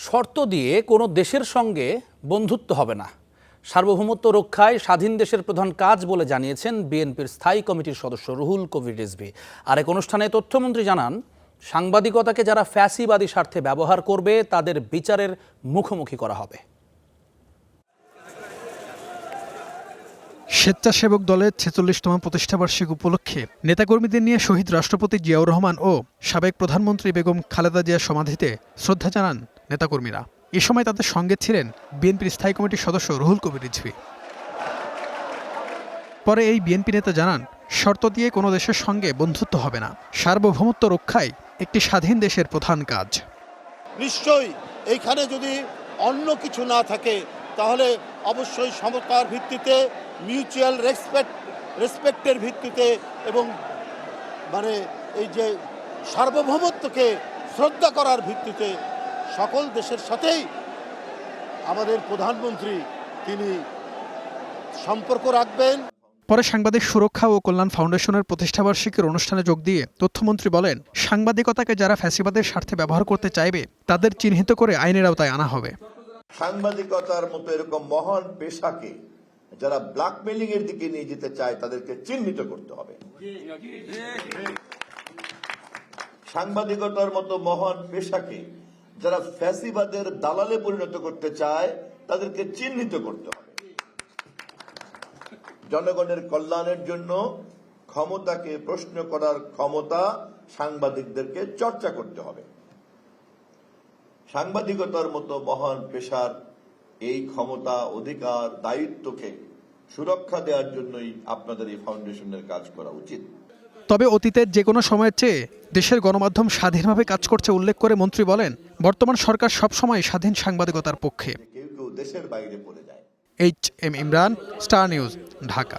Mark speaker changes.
Speaker 1: শর্ত দিয়ে কোনো দেশের সঙ্গে বন্ধুত্ব হবে না, সার্বভৌমত্ব রক্ষায় স্বাধীন দেশের প্রধান কাজ বলে জানিয়েছেন বিএনপির স্থায়ী কমিটির সদস্য রুহুল কবির রিজভী। আর এক অনুষ্ঠানে তথ্যমন্ত্রী জানান, সাংবাদিকতাকে যারা ফ্যাসিবাদী স্বার্থে ব্যবহার করবে তাদের বিচারের মুখোমুখি করা হবে।
Speaker 2: স্বেচ্ছাসেবক দলের ৪৬তম প্রতিষ্ঠাবার্ষিকী উপলক্ষে নেতাকর্মীদের নিয়ে শহীদ রাষ্ট্রপতি জিয়াউর রহমান ও সাবেক প্রধানমন্ত্রী বেগম খালেদা জিয়ার সমাধিতে শ্রদ্ধা জানান নেতাকর্মীরা। এ সময় তাদের সঙ্গে ছিলেন বিএনপির স্থায়ী কমিটির সদস্য রুহুল কবির রিজভী। পরে এই বিএনপি নেতা জানান, শর্ত দিয়ে কোনো দেশের সঙ্গে বন্ধুত্ব হবে না, সার্বভৌমত্ব রক্ষায় একটি স্বাধীন দেশের প্রধান কাজ।
Speaker 3: নিশ্চয়ই এইখানে যদি অন্য কিছু না থাকে তাহলে অবশ্যই সমতার ভিত্তিতে, মিউচুয়াল রেসপেক্টের ভিত্তিতে এবং এই যে সার্বভৌমত্বকে শ্রদ্ধা করার ভিত্তিতে সকল দেশের সাথেই আমাদের প্রধানমন্ত্রী তিনি সম্পর্ক রাখবেন।
Speaker 2: পরে সাংবাদিক সুরক্ষা ও কল্যাণ ফাউন্ডেশনের প্রতিষ্ঠাবার্ষিকীর অনুষ্ঠানে যোগ দিয়ে তথ্যমন্ত্রী বলেন, সাংবাদিকতাকে যারা ফ্যাসিবাদের স্বার্থে ব্যবহার করতে চাইবে তাদের চিহ্নিত করে আইনের আওতায় আনা হবে।
Speaker 4: সাংবাদিকতার মতো এরকম মহান পেশাকে যারা ব্ল্যাকমেইলিং এর দিকে নিয়ে যেতে চায় তাদেরকে চিহ্নিত করতে হবে। সাংবাদিকতার মতো মহান পেশাকে যারা ফ্যাসিবাদের দালালে পরিণত করতে চায় তাদেরকে চিহ্নিত করতে হবে। জনগণের কল্যাণের জন্য ক্ষমতাকে প্রশ্ন করার ক্ষমতা সাংবাদিকদেরকে চর্চা করতে হবে। সাংবাদিকতার মতো মহান পেশার এই ক্ষমতা, অধিকার, দায়িত্বকে সুরক্ষা দেওয়ার জন্যই আপনাদের এই ফাউন্ডেশনের কাজ করা উচিত।
Speaker 2: তবে অতীতের যে কোনো সময়ের চেয়ে দেশের গণমাধ্যম স্বাধীনভাবে কাজ করছে উল্লেখ করে মন্ত্রী বলেন, বর্তমান সরকার সবসময় স্বাধীন সাংবাদিকতার পক্ষে।
Speaker 4: কেউ কেউ দেশের বাইরে পড়ে যায়।
Speaker 2: HM Imran, star news, Dhaka.